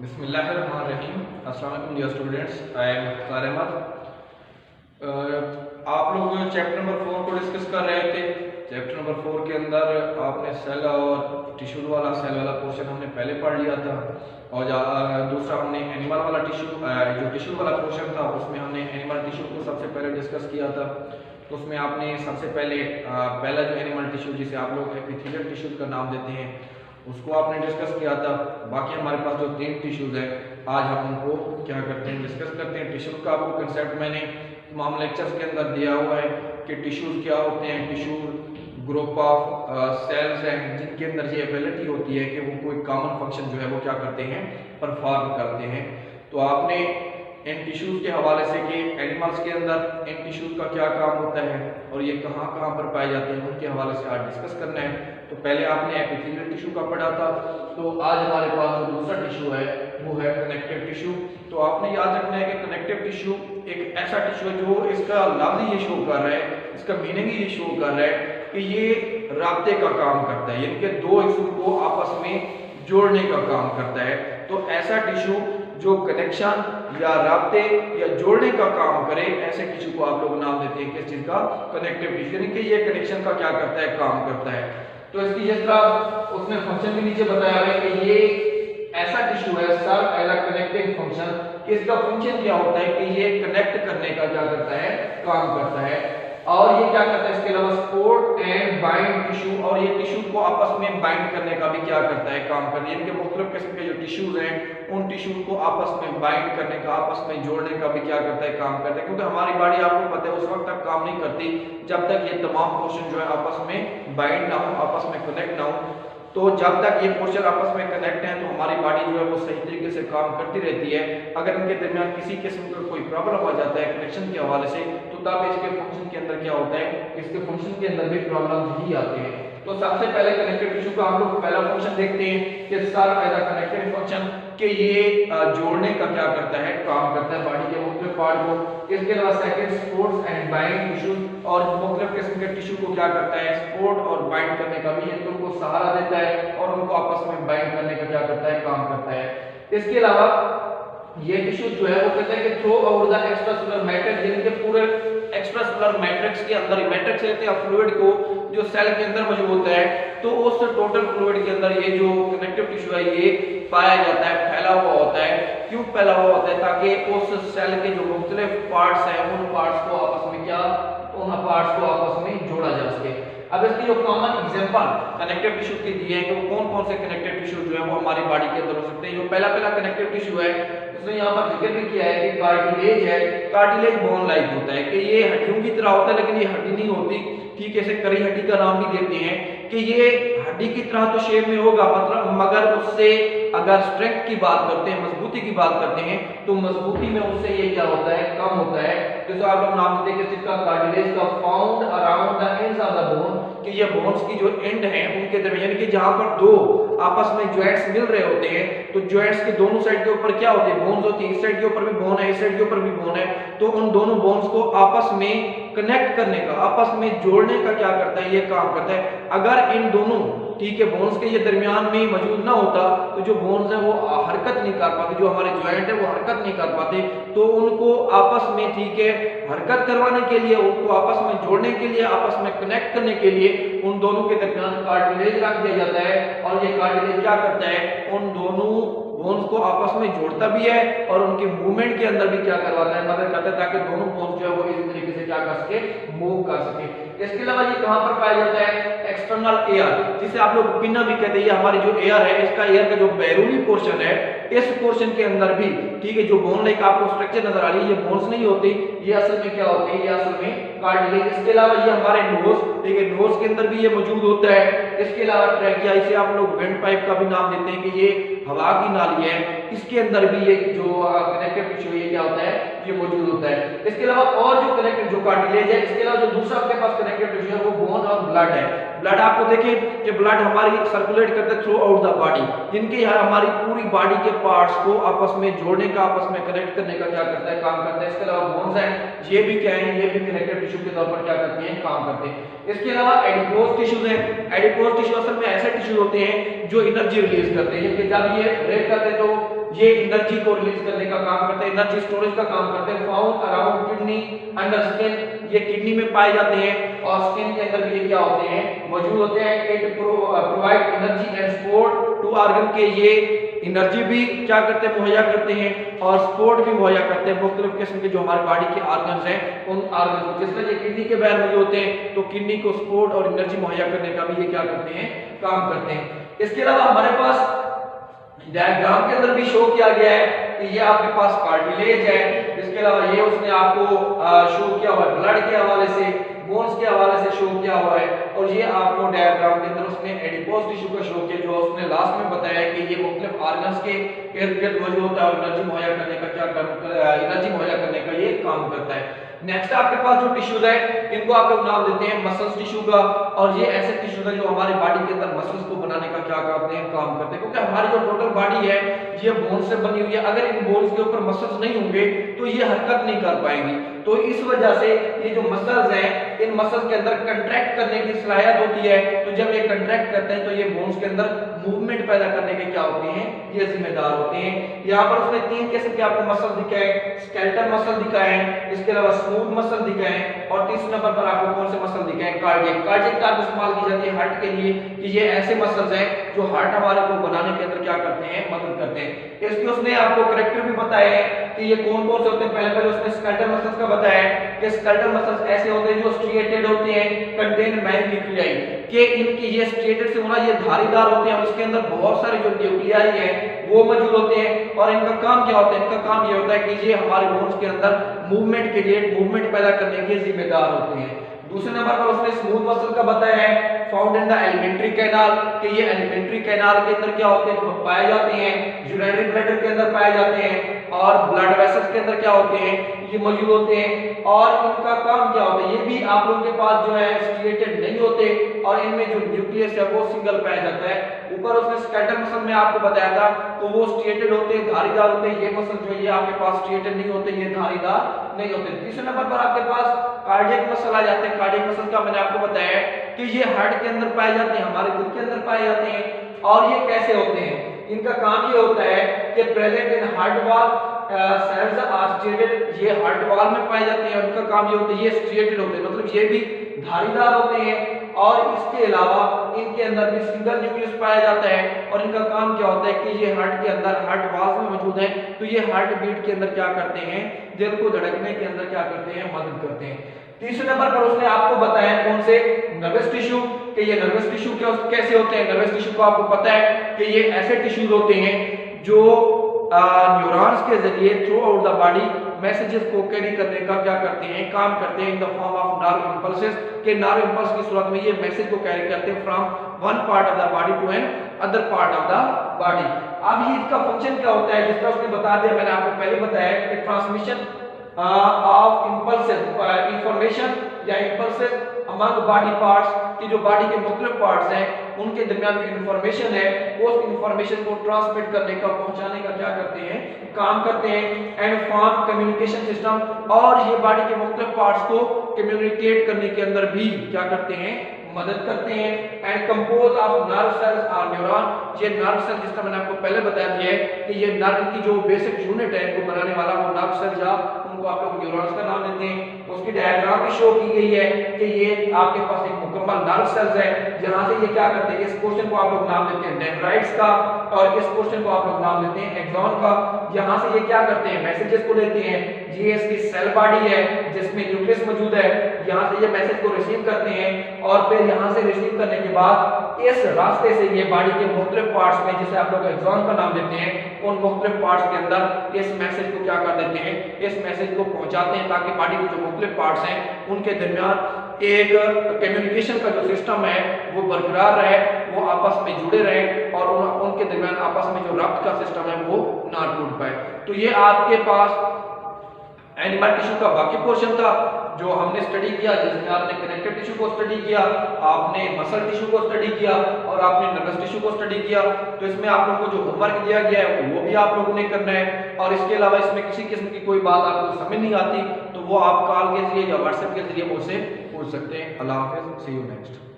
बिस्मिल्लाहिर्रहमानिर्रहीम। अस्सलाम वालेकुम dear students, I am Mukhtar Ahmad. आप लोग चैप्टर नंबर 4 को डिस्कस कर रहे थे। चैप्टर नंबर 4 के अंदर आपने सेल और टिश्यू वाला पोर्शन हमने पहले पढ़ लिया था, और दूसरा हमने एनिमल वाला जो टिश्यू वाला पोर्शन था उसमें हमने एनिमल टिश्यू को सबसे पहले डिस्कस किया था। तो उसमें आपने सबसे पहले पहला जो एनिमल टिश्यू जिसे आप लोग एपिथेलियल टिश्यू का नाम देते हैं उसको आपने डिस्कस किया था। बाकी हमारे पास जो 3 टिश्यूज हैं आज हम उनको क्या करते हैं, डिस्कस करते हैं। टिश्यू का आपको कंसेप्ट मैंने तमाम लेक्चर्स के अंदर दिया हुआ है कि टिश्यूज क्या होते हैं। टिश्यू ग्रुप ऑफ सेल्स हैं जिनके अंदर ये एबिलिटी होती है कि वो कोई कॉमन फंक्शन जो है वो क्या करते हैं, परफॉर्म करते हैं। तो आपने इन टिश्यूज के हवाले से कि एनिमल्स के अंदर इन टिश्यूज का क्या काम होता है और ये कहाँ कहाँ पर पाए जाते हैं उनके हवाले से आज डिस्कस करना है। तो पहले आपने एपिथेलियल टिश्यू का पढ़ा था, तो आज हमारे पास जो दूसरा टिश्यू है वो है कनेक्टिव टिश्यू। तो आपने याद रखना है कि कनेक्टिव टिश्यू एक ऐसा टिश्यू है जो इसका लफ्ज ये शो कर रहा है, इसका मीनिंग ये शो कर रहा है कि ये राब्ते का काम करता है, यानी कि दो हिस्सों को आपस में जोड़ने का काम करता है। तो ऐसा टिश्यू जो कनेक्शन या राब्ते या जोड़ने का काम करे, ऐसे टिश्यू को आप लोग नाम देते हैं किस चीज का, कनेक्टिव टिश्यू, यानी कि ये कनेक्शन का क्या करता है, काम करता है। तो इसकी जिस तरह उसने फंक्शन भी नीचे बताया है कि ये ऐसा टिश्यू है serve as a connecting function, कि इसका फंक्शन क्या होता है कि ये कनेक्ट करने का क्या करता है, काम करता है। और ये क्या करता है, इसके अलावा सपोर्ट एंड बाइंड टिश्यू, और ये टिश्यू को आपस में बाइंड करने का भी क्या करता है, काम करता है। इनके मुख्तलिफ किस्म के जो टिश्यूज हैं उन टिश्यू को आपस में बाइंड करने का, आपस में जोड़ने का भी क्या करता है, काम करता है। क्योंकि हमारी बॉडी आपको पता है उस वक्त तक काम नहीं करती जब तक ये तमाम पोर्शन जो है आपस में बाइंड ना हो, आपस में कनेक्ट ना हो। तो जब तक ये पोर्शन आपस में कनेक्ट हैं तो हमारी बॉडी जो है वो सही तरीके से काम करती रहती है। अगर इनके दरमियान किसी किस्म का कोई प्रॉब्लम आ जाता है कनेक्शन के हवाले से, तो तब इसके फंक्शन के अंदर क्या होता है, इसके फंक्शन के अंदर भी प्रॉब्लम ही आते हैं। तो सबसे पहले कनेक्टिव टिश्यू का हम लोग पहला फंक्शन देखते हैं कि serve as a connective function, कि ये जोड़ने का क्या करता है, काम करता है बॉडी के मुख्तलिफ पार्ट को। इसके अलावा second supports and bind tissue, और मुख्तलिफ किस्म के टिश्यू को क्या करता है, सपोर्ट और बाइंड करने का भी, उनको सहारा देता है और उनको आपस में बाइंड करने का क्या करता है, काम करता है। इसके अलावा ये टिश्यू जो है वो कहते हैं कि through out the extracellular matrix, यानी कि पूरे एक्स्ट्रासेलुलर मैट्रिक्स के अंदर, मैट्रिक्स कहते हैं फ्लूइड को जो सेल के अंदर मौजूद होता है, तो उस टोटल फ्लूइड के अंदर ये जो कनेक्टिव टिश्यू है ये पाया जाता है, फैला हुआ होता है। क्यों फैला हुआ होता है, ताकि उस सेल के जो मुख्तलिफ पार्ट्स हैं उन पार्ट्स को आपस में क्या, उन पार्ट्स को आपस में जोड़ा जा सके। अब इसकी जो कॉमन एग्जांपल कनेक्टिव टिश्यू की दी है कि वो कौन कौन से कनेक्टिव टिश्यू जो है वो हमारी बॉडी के अंदर हो सकते हैं। जो पहला कनेक्टिव टिश्यू है उसने यहाँ पर जिक्र भी किया है कि कार्टिलेज है। कार्टिलेज बोन लाइक होता है, कि ये हड्डियों की तरह होता है लेकिन ये हड्डी नहीं होती, ठीक है। इसे करी हड्डी का नाम भी देते हैं कि ये हड्डी की तरह तो शेप में होगा, मतलब मगर उससे अगर स्ट्रेंथ की बात करते हैं, मजबूती की बात करते हैं, तो मजबूती में उससे ये क्या होता है, कम होता है। जैसे आप लोग नाम देते हैं जिसका कार्टिलेज का found around the ends of the bone, कि ये बोन्स की जो एंड हैं उनके दरमियान, यानी कि जहां पर दो आपस में जॉइंट्स मिल रहे होते हैं, तो जॉइंट्स के दोनों साइड के ऊपर क्या होते हैं, बोन्स होती है। इस साइड के ऊपर भी बोन है, इस साइड के ऊपर भी बोन है, तो उन दोनों बोन्स को आपस में कनेक्ट करने का, आपस में जोड़ने का क्या करता है, ये काम करता है। अगर इन दोनों, ठीक है, बोन्स के ये दरमियान में मौजूद ना होता तो जो बोन्स है वो हरकत नहीं कर पाते, जो हमारे जॉइंट है वो हरकत नहीं कर पाते, तो उनको आपस में, ठीक है, हरकत करवाने के लिए, उनको आपस में जोड़ने के लिए, आपस में कनेक्ट करने के लिए उन दोनों के दरमियान कार्टिलेज रख दिया जाता है। और ये कार्टिलेज क्या करता है, उन दोनों बोन्स को आपस में जोड़ता भी है और उनके मूवमेंट के अंदर भी क्या करवाता है, मदद करता है, ताकि दोनों बोन्स जो है वो इस तरीके से क्या कर सके, मूव कर सके। इसके अलावा ये कहां पर पाया जाता है, एक्सटर्नल एयर, जिसे आप लोग पिना भी कहते हैं। ये हमारी जो एयर है, इसका एयर का जो बैरूनी पोर्शन है, इस पोर्शन के अंदर भी, ठीक है, जो बोन लाइक आपको स्ट्रक्चर नजर आ रही है, ये बोन्स नहीं होती, ये असल में क्या होती है, ये असल में कार्टिलेज। इसके अलावा ये हमारे नोज, ठीक है, नोज के अंदर भी ये मौजूद होता है। इसके अलावा ट्रैकिया, इसे आप लोग वेंट पाइप का भी नाम देते हैं, कि ये हवा की नाली है, इसके अंदर भी ये जो कनेक्टिव टिश्यू ये क्या होता है, ये मौजूद होता है। इसके अलावा और जो कनेक्टिव, जो कार्टिलेज है, इसके अलावा जो दूसरा आपके पास कनेक्टिव टिश्यू है वो बोन और ब्लड है। ब्लड आपको देखें कि ब्लड हमारी सर्कुलेट करते हैं थ्रू आउट द बॉडी, जिनके यहाँ हमारी पूरी बॉडी के पार्ट्स को आपस में जोड़ने का, आपस में कनेक्ट करने का क्या करता है, काम करता है। इसके अलावा बोन्स हैं, ये भी क्या है, ये भी कनेक्टिव टिश्यू के तौर पर क्या करते हैं, काम करते हैं। इसके अलावा एडिपोज टिश्यूज हैं। एडिपोज टिश्यू असल में ऐसे टिश्यू होते हैं जो एनर्जी रिलीज करते हैं, जब ये ब्रेक करते हैं तो ये एनर्जी को रिलीज करने का काम करते हैं, एनर्जी स्टोरेज का काम करते हैं। Found around kidney under skin, ये किडनी में पाए जाते हैं और स्किन के अंदर भी ये क्या होते हैं, मौजूद होते हैं। It provide energy and support to organ, के ये एनर्जी भी क्या करते हैं, मुहैया करते हैं और सपोर्ट भी मुहैया करते हैं मुख्तलिफ किस्म के जो हमारे बॉडी के ऑर्गन्स हैं उन ऑर्गन्स को। जिस तरह ये किडनी के बाहर मौजूद होते हैं तो किडनी को सपोर्ट और एनर्जी मुहैया करने का भी ये क्या करते हैं, काम करते हैं। इसके अलावा हमारे पास डायग्राम के अंदर भी शो किया गया है कि ये आपके पास कार्टिलेज है, इसके अलावा ये उसने आपको शो किया हुआ है ब्लड के हवाले से, बोन्स के हवाले से शो किया हुआ है, और ये आपको डायग्राम के अंदर उसने एडिपोज टिश्यू का शो किया जो उसने लास्ट में बताया कि ये मुख्तलिफ ऑर्गन्स के इर्द गिर्द मौजूद होता है और एनर्जी मुहैया करने का एनर्जी मुहैया करने का ये काम करता है। नेक्स्ट आपके पास जो टिश्यूज है इनको आप लोग नाम देते हैं मसल्स टिश्यू का, और ये ऐसे टिश्यूज है जो हमारे बॉडी के अंदर मसल्स को बनाने का क्या करते हैं, काम करते हैं। क्योंकि हमारी जो टोटल बॉडी है ये बोन से बनी हुई है, अगर इन बोन्स के ऊपर मसल्स नहीं होंगे तो ये हरकत नहीं कर पाएंगी। तो इस वजह से ये जो मसल्स हैं इन मसल्स के अंदर कंट्रैक्ट करने की सलाहियत होती है, तो जब ये कंट्रैक्ट करते हैं तो ये बोन्स के अंदर मूवमेंट पैदा करने के क्या होते हैं, ये जिम्मेदार होते हैं। यहाँ पर उसने 3 किस्म के आपको मसल दिखाए, स्केलेटल मसल दिखाए हैं, इसके अलावा स्मूथ मसल दिखाए हैं, और तीसरे नंबर पर आपको कौन से मसल दिखाए, कार्डियक। कार्डियक टर्म इस्तेमाल की जाती है हार्ट के लिए कि ये ऐसे मसल्स हैं जो हार्ट हमारे को बनाने के अंदर क्या करते हैं, मदद करते हैं। इसके उसने आपको कैरेक्टर भी बताए हैं कि ये कौन कौन से होते हैं। पहले उसने स्केलेटल मसल्स का बताया कि स्केलेटल मसल्स ऐसे होते हैं जो स्ट्रिएटेड होते हैं, कंटेन मैन न्यूक्लियाई, कि इनकी ये स्ट्रिएटेड से होना ये धारीदार होते हैं और इसके अंदर बहुत सारे जो न्यूक्लियाई हैं वो मौजूद होते हैं, और इनका काम क्या होता है, इनका काम ये होता है कि ये हमारे बोन्स के अंदर मूवमेंट के लिए मूवमेंट पैदा करने के जिम्मेदार होते हैं। दूसरे नंबर पर उसने स्मूथ मसल का बताया है, found in the alimentary canal, कि ये एलिमेंट्री कैनाल के अंदर क्या होते हैं, पाए जाते हैं, यूरिनरी ब्लैडर के अंदर पाए जाते हैं, और ब्लड वेसल्स के अंदर क्या होते हैं, ये मौजूद होते हैं। और इनका काम क्या होता है, ये भी आप लोगों के पास जो है स्ट्रिएटेड नहीं होते, और इनमें जो न्यूक्लियस है वो सिंगल पाया जाता है। ऊपर उसने स्केलेटल मसल में आपको बताया था तो वो स्ट्रिएटेड होते हैं, धारीदार होते हैं। ये मसल जो है ये आपके पास स्ट्रिएटेड नहीं होते, ये धारीदार नहीं होते। तीसरे नंबर पर आपके पास कार्डियक मसल आ जाते हैं। कार्डियक मसल का मैंने आपको बताया कि ये हार्ट के अंदर पाए जाते हैं, हमारे दिल के अंदर पाए जाते हैं। और ये कैसे होते हैं, इनका काम ये होता है कि present in heart wall cells are striated, ये हार्ट वॉल में पाए जाते हैं और इनका काम ये होता है ये स्ट्रिएटेड होते हैं, मतलब ये भी धारीदार होते हैं। और इसके अलावा इनके अंदर भी सिंगल न्यूक्लियस पाया जाता है, और इनका काम क्या होता है कि ये हार्ट के अंदर हार्ट वॉल्स में मौजूद है, तो ये हार्ट बीट के अंदर क्या करते हैं, दिल को धड़कने के अंदर क्या करते हैं, मदद करते हैं। तीसरे नंबर पर उसने आपको बताया कौन से, नर्वस टिश्यू, कि ये नर्वस टिश्यू कैसे होते हैं। नर्वस टिश्यू को आपको पता है कि ये ऐसे टिश्यूज होते हैं जो न्यूरॉन्स के जरिए throughout the body messages को कैरी करने का क्या करते हैं, काम करते हैं in the form of nerve impulses, के नर्व इंपल्स की सूरत में ये मैसेज को कैरी करते हैं from one part of the body to another part of the body. अब ये इसका फंक्शन क्या होता है, जिस तरह उसने बता दिया, मैंने आपको पहले बताया कि ट्रांसमिशन ऑफ इंपल्सेस, इंफॉर्मेशन या इंपल्सेस अमंग बॉडी पार्ट्स, की जो बॉडी के मुख्तलिफ पार्ट्स हैं उनके दरमियान जो इंफॉर्मेशन है उस इंफॉर्मेशन को ट्रांसमिट करने का, पहुंचाने का क्या करते हैं, काम करते हैं। एंड फॉर्म कम्युनिकेशन सिस्टम, और ये बॉडी के मुख्तलिफ पार्ट्स को कम्युनिकेट करने के अंदर भी क्या करते हैं, मदद करते हैं। And compose of nerve cells और न्यूरॉन, ये नर्व सेल जिसका मैंने आपको पहले बता दिया है कि ये नर्व की जो बेसिक यूनिट है इनको बनाने वाला वो नर्व सेल, या उनको आप लोग न्यूरॉन्स का नाम देते हैं। उसकी डायग्राम भी शो की गई है कि ये आपके पास एक मुकम्मल नर्व सेल्स है, जहां से ये क्या करते हैं, इस पोर्शन को आप लोग नाम देते हैं डेंड्राइट्स का, और इस पोर्शन को आप लोग नाम देते हैं एक्सॉन का। यहां से ये क्या करते हैं, मैसेजेस को लेते हैं। ये इसकी सेल बॉडी है जिसमें न्यूक्लियस मौजूद है, यहां से ये मैसेज को रिसीव करते हैं, और फिर यहां से रिसीव करने के बाद इस रास्ते से ये बॉडी के मुख्तलिफ पार्ट्स में, जिसे आप लोग एक्सॉन का नाम देते हैं, उन मुख्तलिफ पार्ट्स के अंदर इस मैसेज को क्या कर देते हैं, इस मैसेज को पहुंचाते हैं, ताकि बॉडी के जो मुख्तलिफ पार्ट्स हैं उनके दरमियान एक कम्युनिकेशन का जो सिस्टम है वो बरकरार रहे, वो आपस में जुड़े रहे, और उनके दरमियान आपस में जो रब्त का सिस्टम है वो ना टूट पाए। तो ये आपके पास एनिमल टिश्यू का बाकी पोर्शन था जो हमने स्टडी किया, जिसमें आपने कनेक्टिव टिश्यू को स्टडी किया, आपने मसल टिश्यू को स्टडी किया, और आपने नर्वस टिश्यू को स्टडी किया। तो इसमें आप लोगों को जो होमवर्क दिया गया है वो भी आप लोगों ने करना है, और इसके अलावा इसमें किसी किस्म की कोई बात आपको समझ नहीं आती तो वो आप कॉल के जरिए या व्हाट्सएप के जरिए मुझसे पूछ सकते हैं। अल्लाह हाफिज़, सी यू नेक्स्ट।